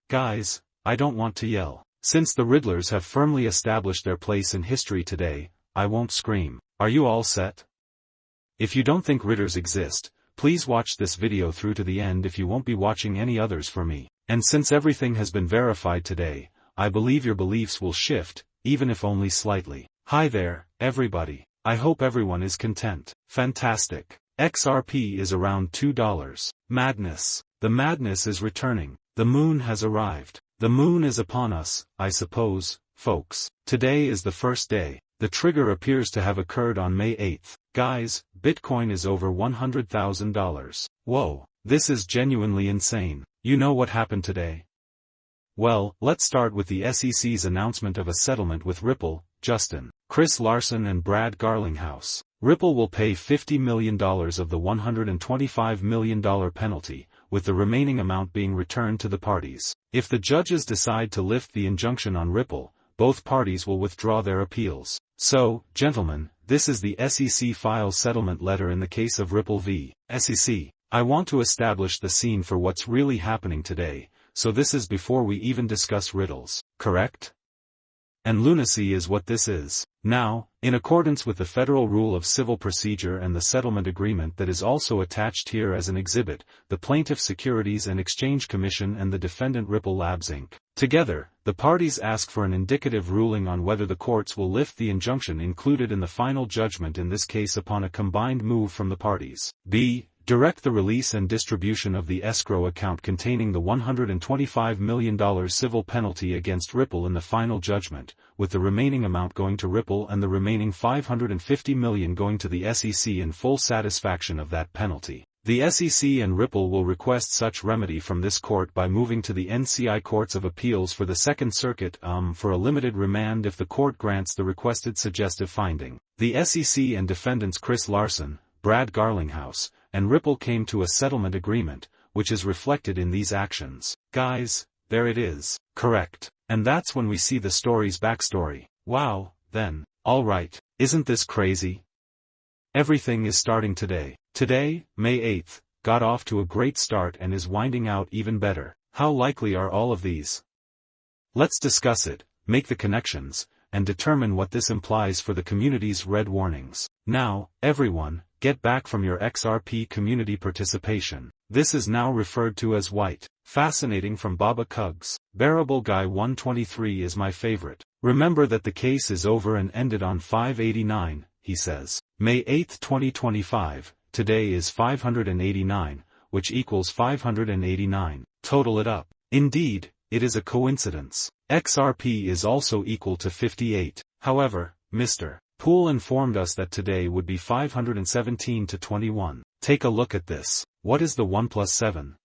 Guys, I don't want to yell. Since the Riddlers have firmly established their place in history today, I won't scream. Are you all set? If you don't think Riddlers exist, please watch this video through to the end if you won't be watching any others for me. And since everything has been verified today, I believe your beliefs will shift, even if only slightly. Hi there, everybody. I hope everyone is content. Fantastic. XRP is around $2. Madness. The madness is returning. The moon has arrived. The moon is upon us, I suppose, folks. Today is the first day. The trigger appears to have occurred on May 8th. Guys, Bitcoin is over $100,000. Whoa, this is genuinely insane. You know what happened today? Well, let's start with the SEC's announcement of a settlement with Ripple, Justin, Chris Larsen and Brad Garlinghouse. Ripple will pay $50 million of the $125 million penalty, with the remaining amount being returned to the parties. If the judges decide to lift the injunction on Ripple, both parties will withdraw their appeals. So, gentlemen, this is the SEC file settlement letter in the case of Ripple v. SEC. I want to establish the scene for what's really happening today, so this is before we even discuss riddles, correct? And lunacy is what this is. Now, in accordance with the Federal Rule of Civil Procedure and the settlement agreement that is also attached here as an exhibit, the Plaintiff Securities and Exchange Commission and the defendant Ripple Labs Inc. Together, the parties ask for an indicative ruling on whether the courts will lift the injunction included in the final judgment in this case upon a combined move from the parties. B. Direct the release and distribution of the escrow account containing the $125 million civil penalty against Ripple in the final judgment, with the remaining amount going to Ripple and the remaining $550 million going to the SEC in full satisfaction of that penalty. The SEC and Ripple will request such remedy from this court by moving to the NCI Courts of Appeals for the Second Circuit for a limited remand if the court grants the requested suggestive finding. The SEC and defendants Chris Larsen, Brad Garlinghouse, and Ripple came to a settlement agreement, which is reflected in these actions. Guys, there it is. Correct. And that's when we see the story's backstory. Wow, then. Alright, isn't this crazy? Everything is starting today. Today, May 8th, got off to a great start and is winding out even better. How likely are all of these? Let's discuss it, make the connections, and determine what this implies for the community's red warnings. Now, everyone, get back from your XRP community participation. This is now referred to as white. Fascinating from Baba Cugs. Bearable Guy 123 is my favorite. Remember that the case is over and ended on 589, he says. May 8, 2025, today is 589, which equals 589. Total it up. Indeed, it is a coincidence. XRP is also equal to 58. However, Mr. Poole informed us that today would be 517 to 21. Take a look at this. What is the 1 plus 7?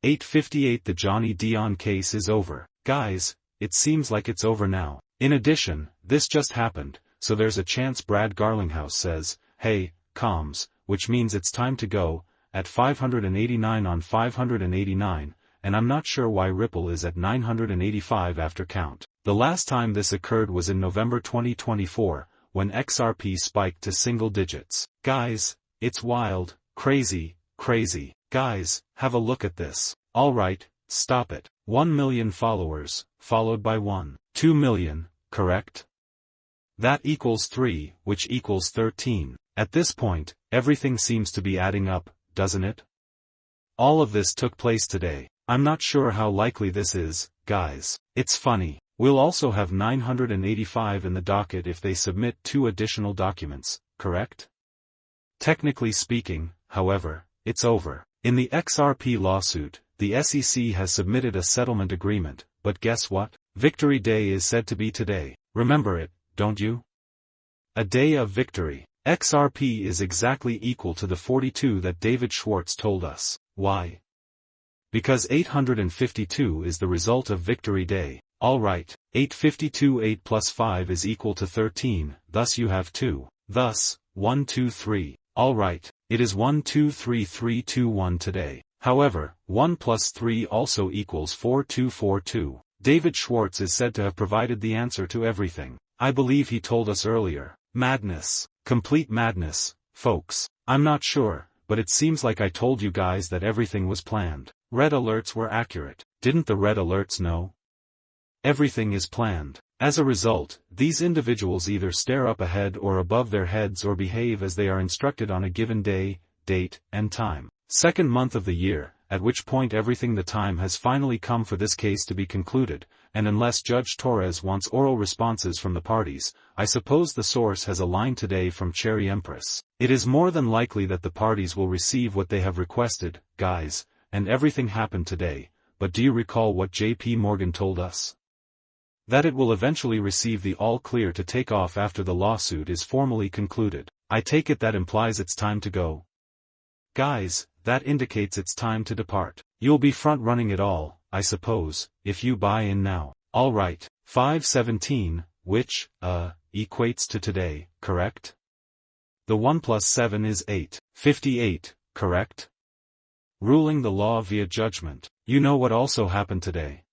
858. The Johnny Dion case is over. Guys, it seems like it's over now. In addition, this just happened, so there's a chance Brad Garlinghouse says, hey, comms, which means it's time to go, at 589 on 589, and I'm not sure why Ripple is at 985 after count. The last time this occurred was in November 2024, when XRP spiked to single digits. Guys, it's wild, crazy, crazy. Guys, have a look at this. Alright, stop it. 1 million followers, followed by 2 million, correct? That equals 3, which equals 13. At this point, everything seems to be adding up, doesn't it? All of this took place today. I'm not sure how likely this is, guys. It's funny. We'll also have 985 in the docket if they submit 2 additional documents, correct? Technically speaking, however, it's over. In the XRP lawsuit, the SEC has submitted a settlement agreement, but guess what? Victory Day is said to be today. Remember it, don't you? A day of victory. XRP is exactly equal to the 42 that David Schwartz told us. Why? Because 852 is the result of Victory Day. Alright, 852 8 plus 5 is equal to 13, thus you have 2. Thus, 1 2 3. Alright, it is 1 2 3 3 2 1 today. However, 1 plus 3 also equals 4 2 4 2. David Schwartz is said to have provided the answer to everything. I believe he told us earlier. Madness. Complete madness, folks. I'm not sure, but it seems like I told you guys that everything was planned. Red alerts were accurate. Didn't the red alerts know? Everything is planned. As a result, these individuals either stare up ahead or above their heads or behave as they are instructed on a given day, date, and time. Second month of the year, at which point the time has finally come for this case to be concluded, and unless Judge Torres wants oral responses from the parties, I suppose the source has a line today from Cherry Empress. It is more than likely that the parties will receive what they have requested, guys, and everything happened today, but do you recall what JP Morgan told us? That it will eventually receive the all-clear to take off after the lawsuit is formally concluded. I take it that implies it's time to go. Guys, that indicates it's time to depart. You'll be front-running it all, I suppose, if you buy in now. Alright, 517, which, equates to today, correct? The 1 plus 7 is 8. 58, correct? Ruling the law via judgment. You know what also happened today?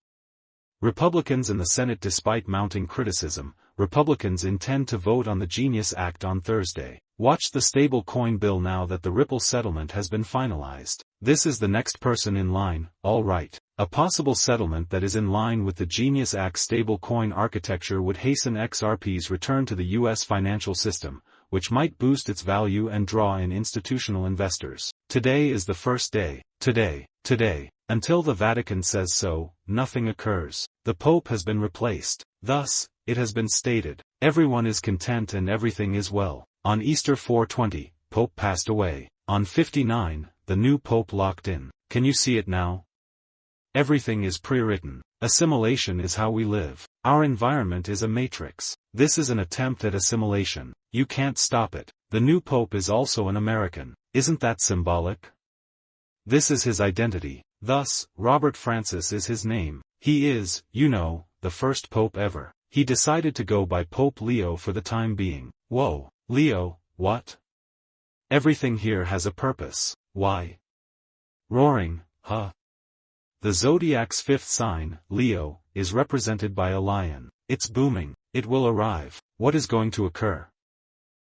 Republicans in the Senate. Despite mounting criticism, Republicans intend to vote on the Genius Act on Thursday. Watch the stable coin bill now that the Ripple settlement has been finalized. This is the next person in line, all right. A possible settlement that is in line with the Genius Act stable coin architecture would hasten XRP's return to the U.S. financial system, which might boost its value and draw in institutional investors. Today is the first day. Today. Until the Vatican says so, nothing occurs. The Pope has been replaced. Thus, it has been stated, everyone is content and everything is well. On Easter 420, Pope passed away. On 59, the new Pope locked in. Can you see it now? Everything is pre-written. Assimilation is how we live. Our environment is a matrix. This is an attempt at assimilation. You can't stop it. The new Pope is also an American. Isn't that symbolic? This is his identity. Thus, Robert Francis is his name. He is, you know, the first Pope ever. He decided to go by Pope Leo for the time being. Whoa, Leo, what? Everything here has a purpose. Why? Roaring, huh? The zodiac's fifth sign, Leo, is represented by a lion. It's booming. It will arrive. What is going to occur?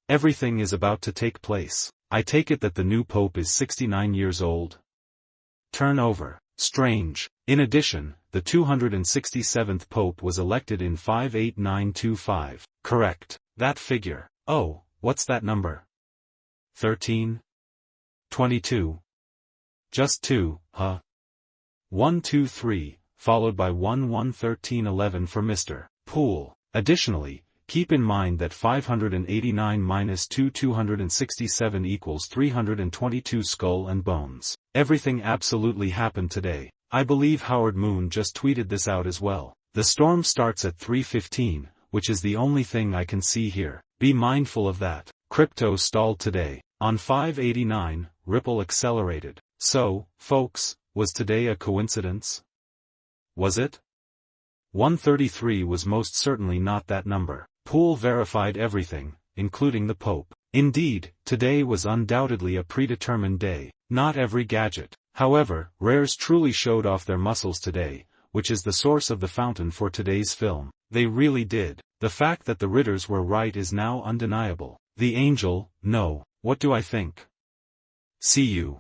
Everything is about to take place. I take it that the new Pope is 69 years old. Turnover. Strange. In addition, the 267th Pope was elected in 58925. Correct. That figure. Oh, what's that number? 13? 22? Just 2, huh? 1 2 3, followed by 1 1 13 11 for Mr. Poole. Additionally, keep in mind that 589 minus 267 equals 322 skull and bones. Everything absolutely happened today. I believe Howard Moon just tweeted this out as well. The storm starts at 3:15, which is the only thing I can see here. Be mindful of that. Crypto stalled today. On 589, Ripple accelerated. So, folks, was today a coincidence? Was it? 133 was most certainly not that number. Poole verified everything, including the Pope. Indeed, today was undoubtedly a predetermined day. Not every gadget. However, rares truly showed off their muscles today, which is the source of the fountain for today's film. They really did. The fact that the Riddlers were right is now undeniable. The angel, no. What do I think? See you.